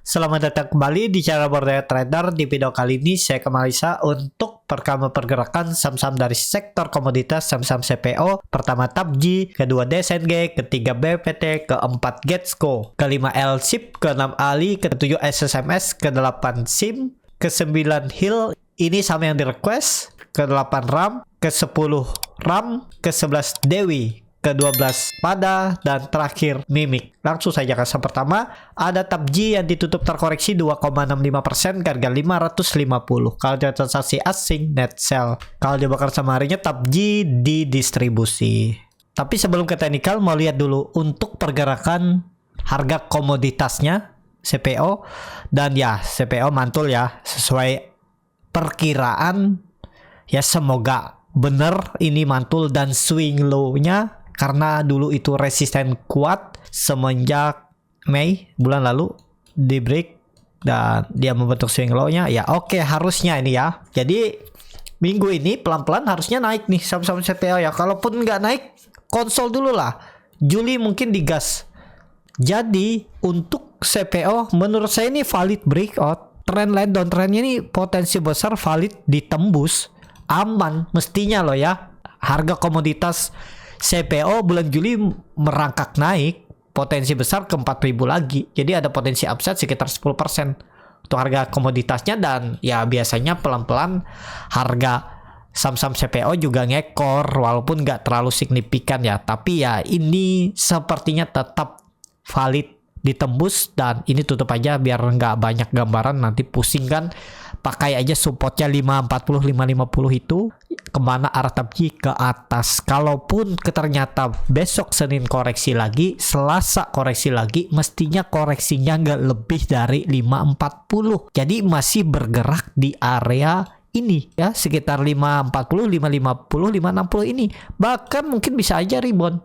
Selamat datang kembali di channel Border Trader. Di video kali ini saya ke Malaysia untuk pertama pergerakan saham-saham dari sektor komoditas, saham-saham CPO. Pertama TAPJI, kedua DSNG, ketiga BPT, keempat Getsco, kelima LSIP, keenam Ali, ketujuh SSMS, kedelapan SIM, ke-9 Hill, ini saham yang di request, ke-8 RAM, ke-10 RAM, ke-11 Dewi, ke-12 Pada, dan terakhir Mimik. Langsung saja ke saham pertama, ada TAPJI yang ditutup terkoreksi 2,65% ke harga 550. Kalau dia transaksi asing net sell. Kalau dibakar sama harinya TAPJI didistribusi. Tapi sebelum ke teknikal, mau lihat dulu untuk pergerakan harga komoditasnya CPO, dan ya CPO mantul ya sesuai perkiraan ya, semoga bener ini mantul dan swing low-nya. Karena dulu itu resisten kuat semenjak Mei bulan lalu di break dan dia membentuk swing low-nya. Ya oke, harusnya ini ya. Jadi minggu ini pelan-pelan harusnya naik nih saham-saham CPO ya. Kalaupun nggak naik, konsol dulu lah. Juli mungkin digas. Jadi untuk CPO menurut saya ini valid breakout. Trendline downtrendnya ini potensi besar valid ditembus. Aman mestinya loh ya. Harga komoditas CPO bulan Juli merangkak naik, potensi besar ke 4.000 lagi. Jadi ada potensi upside sekitar 10% untuk harga komoditasnya. Dan ya biasanya pelan-pelan harga saham-saham CPO juga ngekor walaupun nggak terlalu signifikan ya. Tapi ya ini sepertinya tetap valid ditembus, dan ini tutup aja biar nggak banyak gambaran nanti pusing kan. Pakai aja supportnya 540 550 itu kemana arah TAPJI ke atas. Kalaupun ternyata besok Senin koreksi lagi, Selasa koreksi lagi, mestinya koreksinya nggak lebih dari 540. Jadi masih bergerak di area ini ya, sekitar 540 550 560 ini. Bahkan mungkin bisa aja rebound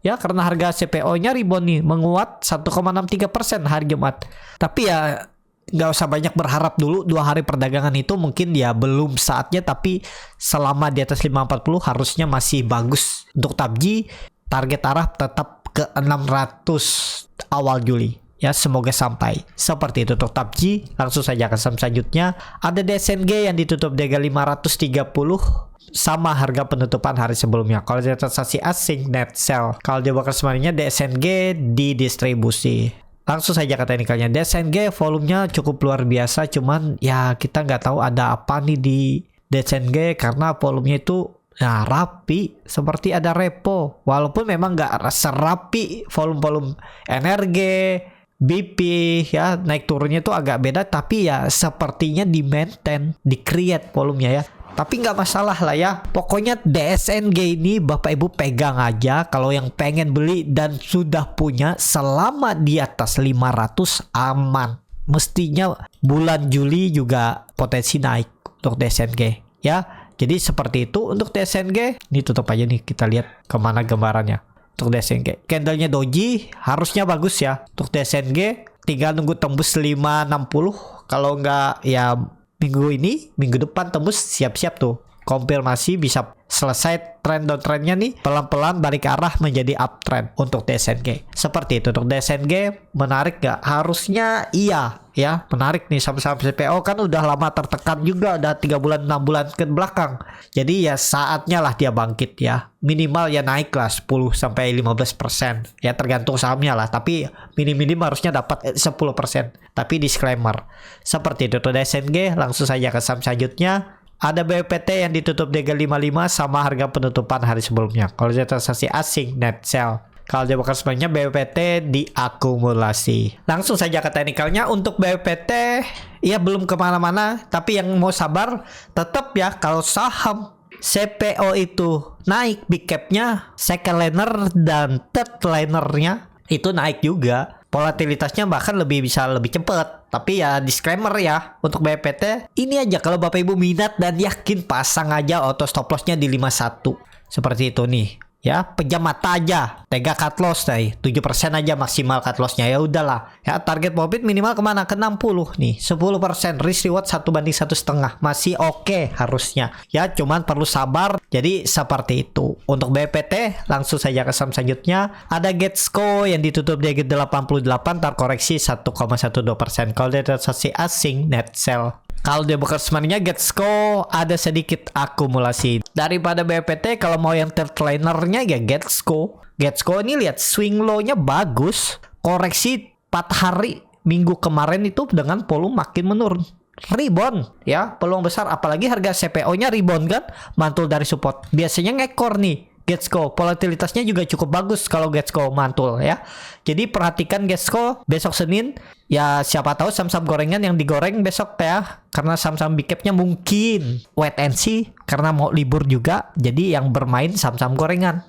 ya, karena harga CPO-nya rebound nih, menguat 1,63% hari Jumat. Tapi ya nggak usah banyak berharap dulu, 2 hari perdagangan itu mungkin ya belum saatnya. Tapi selama di atas 540 harusnya masih bagus. Untuk TAPJI target arah tetap ke 600 awal Juli ya, semoga sampai. Seperti itu untuk TAPJI. Langsung saja ke saham selanjutnya, ada DSNG yang ditutup di harga 530 sama harga penutupan hari sebelumnya. Kalau dia transaksi asing net sell. Kalau dia bakal semuanya DSNG didistribusi. Langsung saja ke teknikalnya. DSNG volumenya cukup luar biasa, cuman ya kita nggak tahu ada apa nih di DSNG karena volumenya itu nah rapi seperti ada repo, walaupun memang nggak serapi volume energi BP ya, naik turunnya itu agak beda, tapi ya sepertinya di maintain, di create volumenya ya. Tapi nggak masalah lah ya. Pokoknya DSNG ini Bapak Ibu pegang aja. Kalau yang pengen beli dan sudah punya, selama di atas 500 aman. Mestinya bulan Juli juga potensi naik untuk DSNG ya. Jadi seperti itu untuk DSNG. Ini tutup aja nih, kita lihat kemana gambarannya. Untuk DSNG candlenya doji harusnya bagus ya. Untuk DSNG tinggal nunggu tembus 560. Kalau nggak ya minggu ini, minggu depan tembus, siap-siap tuh konfirmasi bisa selesai trend downtrendnya nih, pelan-pelan balik arah menjadi uptrend untuk DSNG. Seperti itu untuk DSNG. Menarik gak? Harusnya iya ya, menarik nih. Saham-saham CPO kan udah lama tertekan juga, udah 3 bulan 6 bulan ke belakang. Jadi ya saatnya lah dia bangkit ya. Minimal ya naik lah 10-15% ya, tergantung sahamnya lah. Tapi minim-minim harusnya dapat 10%. Tapi disclaimer seperti itu untuk DSNG. Langsung saja ke saham selanjutnya. Ada BPT yang ditutup di harga 55 sama harga penutupan hari sebelumnya. Kalau dia transaksi asing net sell. Kalau dia bakal sebenarnya BPT diakumulasi. Langsung saja ke teknikalnya. Untuk BPT ya belum kemana-mana, tapi yang mau sabar tetap ya. Kalau saham CPO itu naik, big capnya, second liner dan third linernya itu naik juga. Volatilitasnya bahkan bisa lebih cepat. Tapi ya disclaimer ya, untuk BPT ini aja, kalau Bapak Ibu minat dan yakin, pasang aja auto stop lossnya di 51. Seperti itu nih ya, pejam mata aja, tega cut loss nih, 7% aja maksimal cut lossnya, ya udahlah ya. Target profit minimal kemana, ke 60 nih, 10%, risk reward 1/1,5 masih oke harusnya ya, cuman perlu sabar. Jadi seperti itu. Untuk BPT langsung saja ke saham selanjutnya. Ada Getco yang ditutup di 88, terkoreksi 1,12%. Kalau dari transaksi asing net sell. Kalau dia bukan sebenarnya Getco ada sedikit akumulasi daripada BPT. Kalau mau yang third linernya ya Getco ini lihat swing low-nya bagus, koreksi 4 hari minggu kemarin itu dengan volume makin menurun, rebound ya, peluang besar, apalagi harga CPO-nya rebound kan, mantul dari support, biasanya ngekor nih Getco, volatilitasnya juga cukup bagus kalau Getco mantul ya. Jadi perhatikan Getco besok Senin ya, siapa tahu saham-saham gorengan yang digoreng besok ya, karena saham-saham big cap-nya mungkin wait and see karena mau libur juga. Jadi yang bermain saham-saham gorengan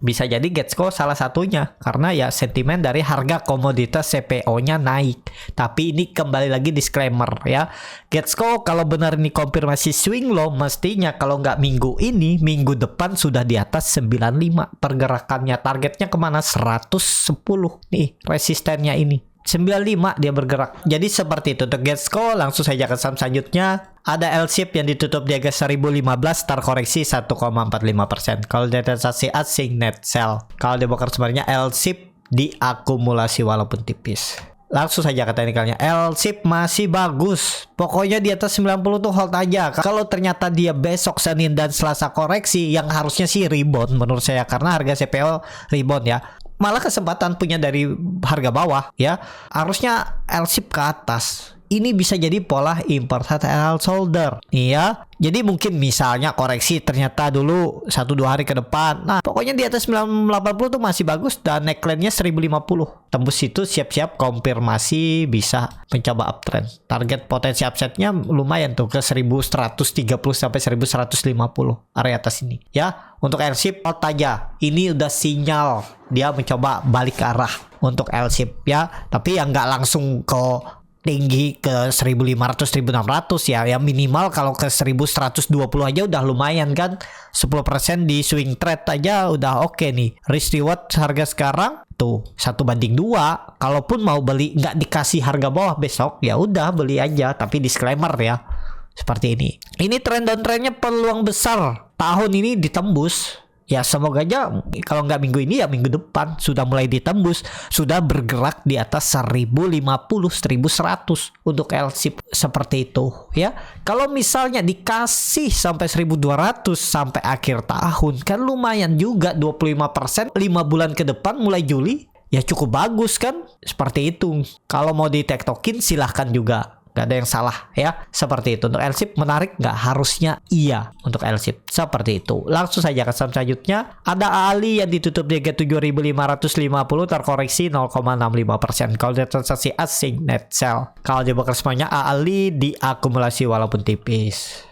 bisa jadi Getco salah satunya, karena ya sentimen dari harga komoditas CPO-nya naik. Tapi ini kembali lagi disclaimer ya, Getco kalau benar ini konfirmasi swing low, mestinya kalau nggak minggu ini, minggu depan sudah di atas 95 pergerakannya. Targetnya kemana? 110 nih resistennya ini, 95 dia bergerak. Jadi seperti itu untuk Getco. Langsung saja ke saham selanjutnya. Ada L-Ship yang ditutup di harga 1015, terkoreksi 1,45%. Kalau dari transaksi asing net sell. Kalau di broker sebenarnya L-Ship diakumulasi walaupun tipis. Langsung saja ke teknikalnya, L-Ship masih bagus. Pokoknya di atas 90 tuh hold aja. Kalau ternyata dia besok Senin dan Selasa koreksi, yang harusnya sih rebound menurut saya, karena harga CPO rebound ya. Malah kesempatan punya dari harga bawah ya. Harusnya L-Ship ke atas. Ini bisa jadi pola import L shoulder ya. Jadi mungkin misalnya koreksi ternyata dulu 1-2 hari ke depan. Nah, pokoknya di atas 980 tuh masih bagus, dan neckline-nya 1050. Tembus itu siap-siap konfirmasi bisa mencoba uptrend. Target potensi upside-nya lumayan tuh ke 1130 sampai 1150 area atas ini. Ya, untuk L-Ship hold aja. Ini udah sinyal dia mencoba balik ke arah untuk L-Ship ya. Tapi yang nggak langsung ke tinggi ke 1500 1600 ya, yang minimal kalau ke 1120 aja udah lumayan kan. 10% di swing trade aja udah oke nih. Risk reward harga sekarang tuh 1/2. Kalaupun mau beli nggak dikasih harga bawah besok, ya udah beli aja, tapi disclaimer ya. Seperti ini. Ini trend downtrendnya peluang besar tahun ini ditembus. Ya semoga aja kalau nggak minggu ini ya minggu depan sudah mulai ditembus, sudah bergerak di atas 1050 1100 untuk L-Ship seperti itu ya. Kalau misalnya dikasih sampai 1200 sampai akhir tahun kan lumayan juga, 25% 5 bulan ke depan mulai Juli ya, cukup bagus kan. Seperti itu. Kalau mau ditektokin silahkan juga, gak ada yang salah ya. Seperti itu. Untuk L-Ship menarik nggak? Harusnya iya untuk L-Ship. Seperti itu. Langsung saja ke saham selanjutnya. Ada Ali yang ditutup di harga 7.550, terkoreksi 0,65%. Kalau dia transaksi asing net sell. Kalau dia broker semuanya Ali diakumulasi walaupun tipis.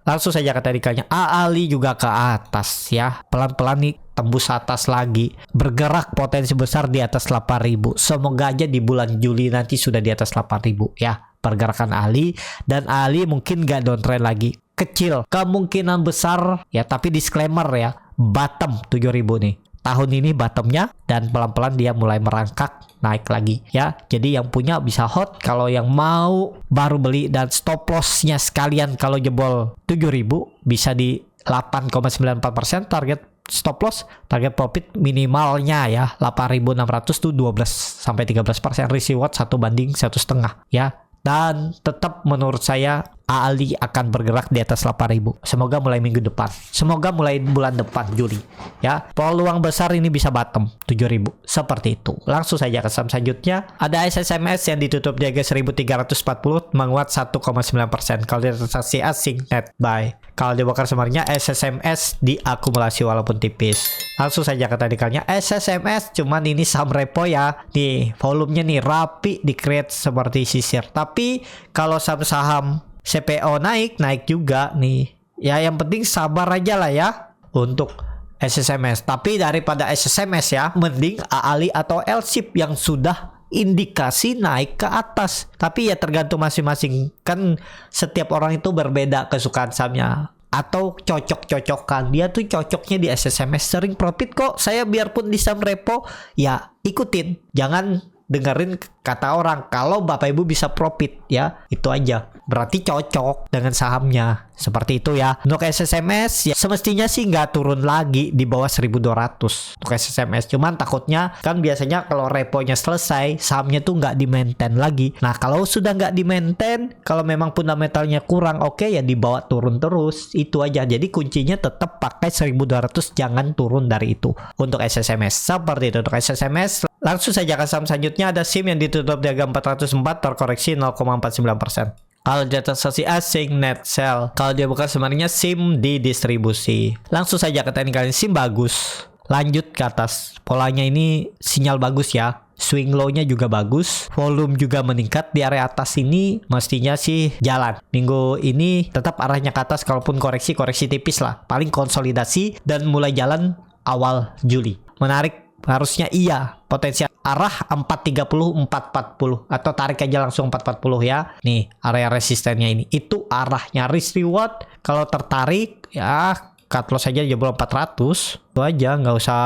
Langsung saja ke teknikalnya. Ali juga ke atas ya. Pelan-pelan nih tembus atas lagi. Bergerak potensi besar di atas 8.000. Semoga aja di bulan Juli nanti sudah di atas 8.000 ya. Pergerakan Ali. Dan Ali mungkin gak downtrend lagi. Kecil. Kemungkinan besar ya. Tapi disclaimer ya. Bottom 7.000 nih. Tahun ini bottomnya. Dan pelan-pelan dia mulai merangkak. Naik lagi ya. Jadi yang punya bisa hot. Kalau yang mau baru beli, dan stop lossnya sekalian kalau jebol 7.000 bisa di 8,94%. Target stop loss, target profit minimalnya ya 8.600 tuh 12 sampai 13%. Risk reward 1/1,5 ya. Dan tetap menurut saya Ali akan bergerak di atas 8.000. Semoga mulai minggu depan. Semoga mulai bulan depan Juli ya. Peluang besar ini bisa bottom 7.000. Seperti itu. Langsung saja ke saham selanjutnya. Ada SSMS yang ditutup di harga 1.340, menguat 1,9%. Kalau di transaksi asing net buy. Kalau di broker sebenarnya SSMS diakumulasi walaupun tipis. Langsung saja ke teknikalnya. SSMS cuman ini saham repo ya. Nih volumenya nih rapi, di create seperti sisir. Tapi kalau saham-saham CPO naik juga nih. Ya yang penting sabar aja lah ya untuk SSMS. Tapi daripada SSMS ya, mending Ali atau L-Ship yang sudah indikasi naik ke atas. Tapi ya tergantung masing-masing. Kan setiap orang itu berbeda kesukaan sahamnya. atau cocok-cocokan. Dia tuh cocoknya di SSMS, sering profit kok. Saya biarpun di saham repo ya ikutin, jangan dengerin kata orang. Kalau Bapak Ibu bisa profit ya, itu aja, berarti cocok dengan sahamnya. Seperti itu ya. Untuk SSMS ya semestinya sih nggak turun lagi di bawah 1200 untuk SSMS. Cuman takutnya kan biasanya kalau reponya selesai, sahamnya tuh nggak di-maintain lagi. Nah kalau sudah nggak di-maintain, kalau memang fundamentalnya kurang, oke ya dibawa turun terus. Itu aja. Jadi kuncinya tetap pakai 1200, jangan turun dari itu untuk SSMS. Seperti itu untuk SSMS. Langsung saja ke saham selanjutnya, ada SIM yang ditutup di harga 404, terkoreksi 0,49%. Kalau di transaksi asing net sell, kalau dia bukan sebenarnya SIM di distribusi. Langsung saja ke teknikal, SIM bagus. Lanjut ke atas, polanya ini sinyal bagus ya. Swing low-nya juga bagus, volume juga meningkat di area atas ini, mestinya sih jalan. Minggu ini tetap arahnya ke atas, kalaupun koreksi tipis lah. Paling konsolidasi dan mulai jalan awal Juli. Menarik. Harusnya iya, potensial arah 430 440 atau tarik aja langsung 440 ya. Nih area resistennya ini, itu arahnya risk reward. Kalau tertarik ya cut loss aja jebol 400. Itu aja, nggak usah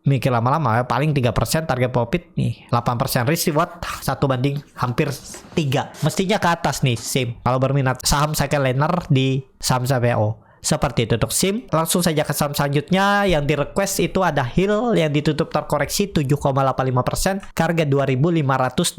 mikir lama-lama ya. Paling 3% target profit nih, 8% risk reward 1 banding hampir 3. Mestinya ke atas nih SIM kalau berminat saham second liner di saham CPO. Seperti itu untuk SIM. Langsung saja ke saham selanjutnya yang di request itu ada HIL yang ditutup terkoreksi 7,85%, harga 2.580.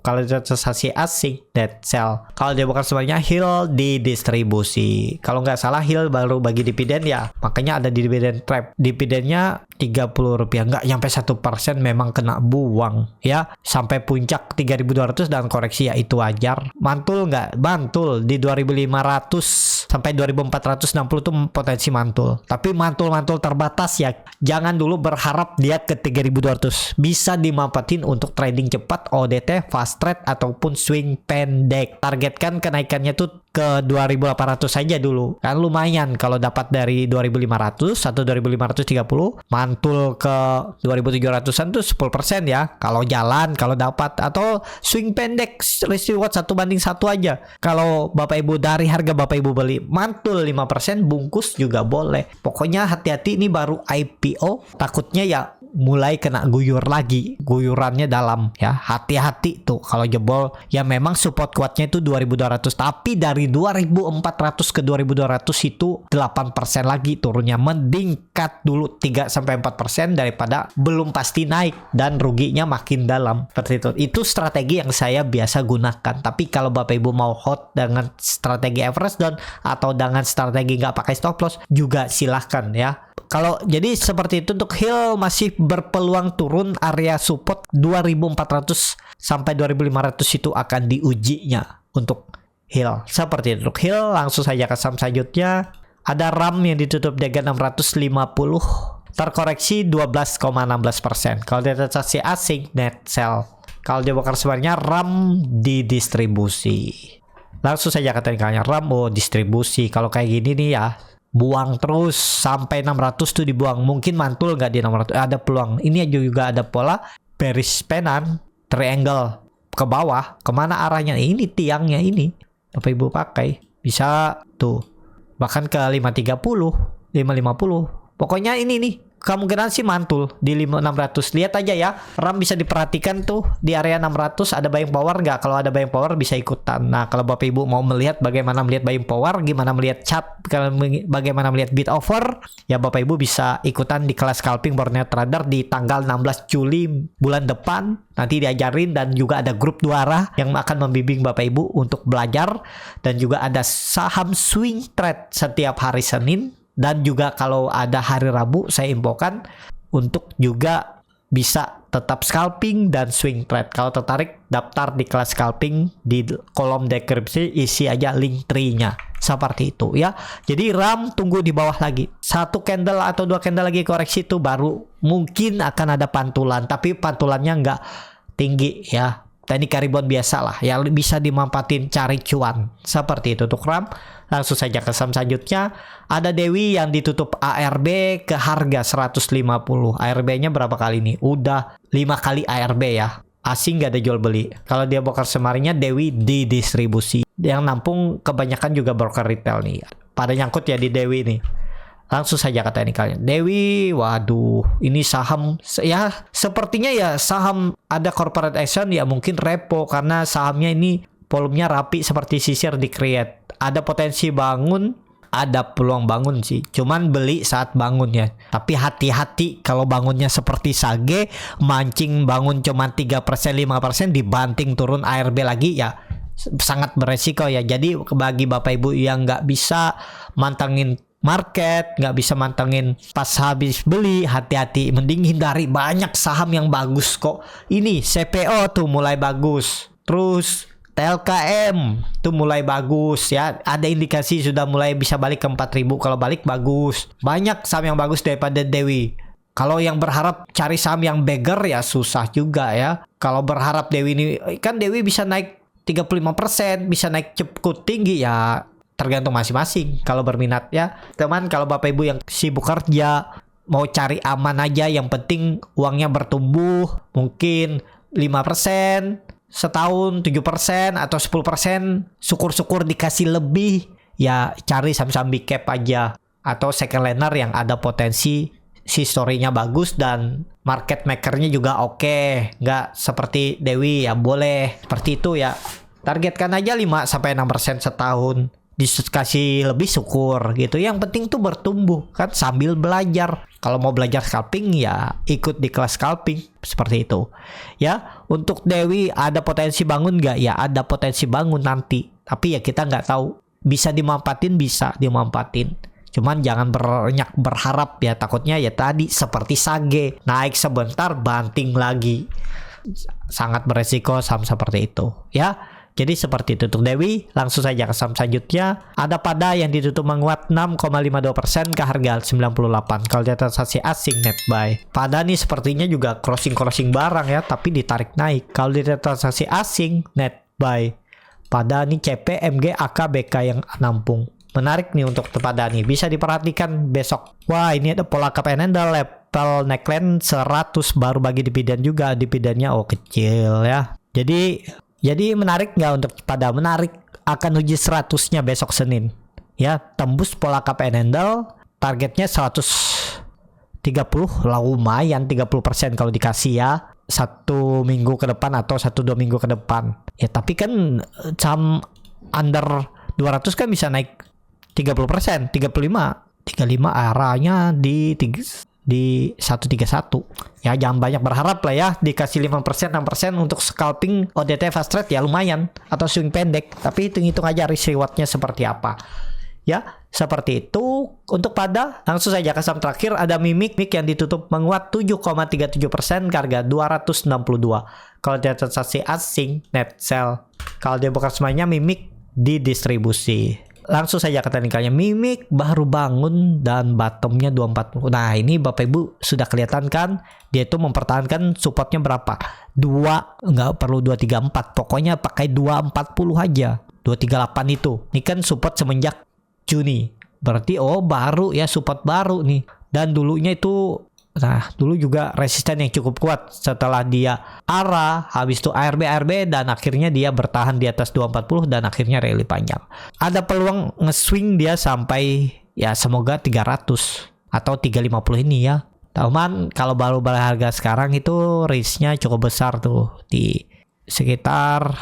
Kalau transaksi asing dead sell. Kalau dia bukan sebenarnya HIL di distribusi. Kalau nggak salah HIL baru bagi dividen ya, makanya ada dividen trap. Dividennya Rp30, nggak nyampe 1%, memang kena buang ya. Sampai puncak 3.200 dan koreksi ya itu wajar. Mantul nggak? Mantul di 2.500 sampai 2.460 tuh potensi mantul. Tapi mantul-mantul terbatas ya. Jangan dulu berharap dia ke 3.200. Bisa dimanfaatin untuk trading cepat, ODT, fast trade ataupun swing pendek. Targetkan kenaikannya tuh ke 2.800 saja dulu. Kan lumayan kalau dapat dari 2.500 atau 2.530, mantul ke 2.700-an tuh 10% ya. Kalau jalan, kalau dapat, atau swing pendek risk reward 1:1 aja. Kalau Bapak Ibu dari harga Bapak Ibu beli mantul 5%, bungkus juga boleh. Pokoknya hati-hati, ini baru IPO, takutnya ya mulai kena guyur lagi, guyurannya dalam ya. Hati-hati tuh kalau jebol ya. Memang support kuatnya itu 2.200, tapi dari 2.400 ke 2.200 itu 8% lagi turunnya. Mending cut dulu 3-4% daripada belum pasti naik dan ruginya makin dalam. Seperti itu strategi yang saya biasa gunakan. Tapi kalau Bapak Ibu mau hot dengan strategi average down atau dengan strategi nggak pakai stop loss juga silahkan ya. Kalau jadi seperti itu untuk HIL masih berpeluang turun, area support 2.400 sampai 2.500 itu akan diujinya untuk HIL. Seperti itu untuk HIL. Langsung saja ke saham selanjutnya. Ada RAM yang ditutup di harga 650, terkoreksi 12,16%. Kalau dia transaksi asing net sell. Kalau dia bakar sebenarnya RAM di distribusi. Langsung saja ke teknikalnya, RAM distribusi. Kalau kayak gini nih ya, buang terus sampai 600 tuh dibuang. Mungkin mantul nggak di 600, ada peluang. Ini juga ada pola bearish penan triangle ke bawah. Kemana arahnya? Ini tiangnya ini Bapak Ibu pakai bisa tuh bahkan ke 530 550. Pokoknya ini nih kemungkinan sih mantul di 600. Lihat aja ya, RAM bisa diperhatikan tuh di area 600 ada buying power nggak? Kalau ada buying power bisa ikutan. Nah kalau Bapak Ibu mau melihat bagaimana melihat buying power, gimana melihat chart, bagaimana melihat bid offer, ya Bapak Ibu bisa ikutan di kelas scalping Borneo Trader di tanggal 16 Juli bulan depan. Nanti diajarin dan juga ada grup 2 arah yang akan membimbing Bapak Ibu untuk belajar, dan juga ada saham swing trade setiap hari Senin. Dan juga kalau ada hari Rabu saya infokan untuk juga bisa tetap scalping dan swing trade. Kalau tertarik daftar di kelas scalping, di kolom deskripsi isi aja link tree-nya. Seperti itu ya. Jadi RAM tunggu di bawah lagi. 1 candle atau 2 candle lagi koreksi itu baru mungkin akan ada pantulan. Tapi pantulannya nggak tinggi ya. Teknik rebound biasa lah yang bisa dimanfaatin cari cuan. Seperti itu untuk RAM. Langsung saja ke saham selanjutnya. Ada Dewi yang ditutup ARB ke harga 150. ARB-nya berapa kali nih? Udah 5 kali ARB ya. Asing nggak ada jual beli. Kalau dia broker semarinya Dewi di distribusi. Yang nampung kebanyakan juga broker retail nih. pada nyangkut ya di Dewi ini. Langsung saja kata ini kalian. Dewi, waduh, ini saham ya sepertinya ya saham ada corporate action ya mungkin repo karena sahamnya ini volumenya rapi seperti sisir di create. Ada potensi bangun, ada peluang bangun sih. Cuman beli saat bangun ya. Tapi hati-hati kalau bangunnya seperti Sage, mancing bangun cuma 3%, 5% dibanting turun ARB lagi ya sangat beresiko ya. Jadi bagi Bapak Ibu yang nggak bisa mantengin market, nggak bisa mantengin pas habis beli, hati-hati, mending hindari. Banyak saham yang bagus kok. Ini CPO tuh mulai bagus, terus TLKM tuh mulai bagus ya, ada indikasi sudah mulai bisa balik ke 4.000. Kalau balik bagus, banyak saham yang bagus daripada Dewi. Kalau yang berharap cari saham yang beggar ya susah juga ya. Kalau berharap Dewi ini, kan Dewi bisa naik 35%, bisa naik cukup tinggi ya, tergantung masing-masing kalau berminat ya. Teman, kalau Bapak Ibu yang sibuk kerja, mau cari aman aja, yang penting uangnya bertumbuh, mungkin 5%, setahun 7% atau 10%, syukur-syukur dikasih lebih, ya cari saham-saham big cap aja. Atau second liner yang ada potensi, story-nya bagus dan market maker-nya juga oke. Nggak seperti Dewi ya, boleh seperti itu ya. Targetkan aja 5-6% setahun. Dikasih lebih syukur gitu. Yang penting tuh bertumbuh kan sambil belajar. Kalau mau belajar scalping ya ikut di kelas scalping seperti itu. Ya, untuk Dewi ada potensi bangun nggak? Ya ada potensi bangun nanti. Tapi ya kita nggak tahu. Bisa dimanfaatin, bisa dimanfaatin. Cuman jangan banyak berharap ya, takutnya ya tadi seperti Sage naik sebentar banting lagi. Sangat beresiko saham seperti itu ya. Jadi seperti itu untuk Dewi. Langsung saja ke saham selanjutnya. Ada Pada yang ditutup menguat 6,52% ke harga 98. Kalau di transaksi asing net buy. Pada nih sepertinya juga crossing barang ya, tapi ditarik naik. Kalau di transaksi asing net buy. Pada nih CP, MG, AK, BK yang nampung. Menarik nih untuk Pada nih. Bisa diperhatikan besok. Wah, ini ada pola KPN level neckline 100 baru bagi dividen juga. Dividennya kecil ya. Jadi menarik nggak untuk Pada? Menarik, akan uji 100-nya besok Senin. Ya, tembus pola KPN handle, targetnya 130, lumayan 30% kalau dikasih ya. 1 minggu ke depan atau 1-2 minggu ke depan. Ya, tapi kan saham under 200 kan bisa naik 30%, 35 arahnya di 131. Ya jangan banyak berharap lah ya, dikasih 5%, 6% untuk scalping ODT fast trade ya lumayan, atau swing pendek, tapi hitung-hitung aja risk rewardnya seperti apa. Ya, seperti itu untuk Pada. Langsung saja ke saham terakhir, ada Mimik yang ditutup menguat 7,37% ke harga 262. Kalau dia transaksi asing net sell. Kalau dia bukan semuanya Mimik didistribusi. Langsung saja ke teknikalnya. Mimik baru bangun dan bottomnya 240. Nah ini Bapak Ibu sudah kelihatan kan, dia itu mempertahankan supportnya berapa? 2, nggak perlu 234, pokoknya pakai 240 aja. 238 itu. Ini kan support semenjak Juni. Berarti baru ya, support baru nih. Dan dulunya itu, nah dulu juga resisten yang cukup kuat. Setelah dia arah, habis itu ARB dan akhirnya dia bertahan di atas 240 dan akhirnya rally panjang. Ada peluang nge-swing dia sampai ya semoga 300 atau 350 ini ya. Teman, kalau baru balik harga sekarang itu risknya cukup besar tuh, di sekitar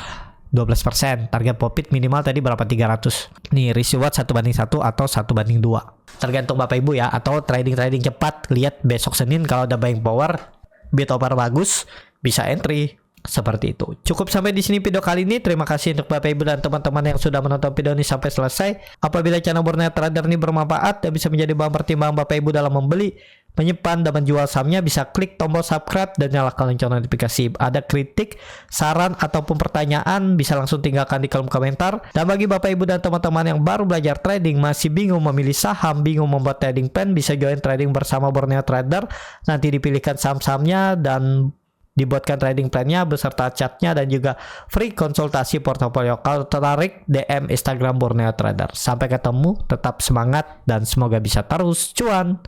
12%. Target profit minimal tadi berapa? 300. Nih risk reward 1:1 atau 1:2. Tergantung Bapak Ibu ya, atau trading cepat, lihat besok Senin kalau ada buying power, bid offer bagus, bisa entry. Seperti itu. Cukup sampai di sini video kali ini. Terima kasih untuk Bapak Ibu dan teman-teman yang sudah menonton video ini sampai selesai. Apabila channel Borneo Trader ini bermanfaat dan bisa menjadi bahan pertimbangan Bapak Ibu dalam membeli, menyimpan dan menjual sahamnya, bisa klik tombol subscribe dan nyalakan lonceng notifikasi. Ada kritik, saran ataupun pertanyaan, bisa langsung tinggalkan di kolom komentar. Dan bagi Bapak Ibu dan teman-teman yang baru belajar trading, masih bingung memilih saham, bingung membuat trading plan, bisa join trading bersama Borneo Trader. Nanti dipilihkan saham-sahamnya dan dibuatkan trading plan-nya beserta chatnya dan juga free konsultasi portofolio. Kalau tertarik, DM Instagram Borneo Trader. Sampai ketemu, tetap semangat dan semoga bisa terus cuan.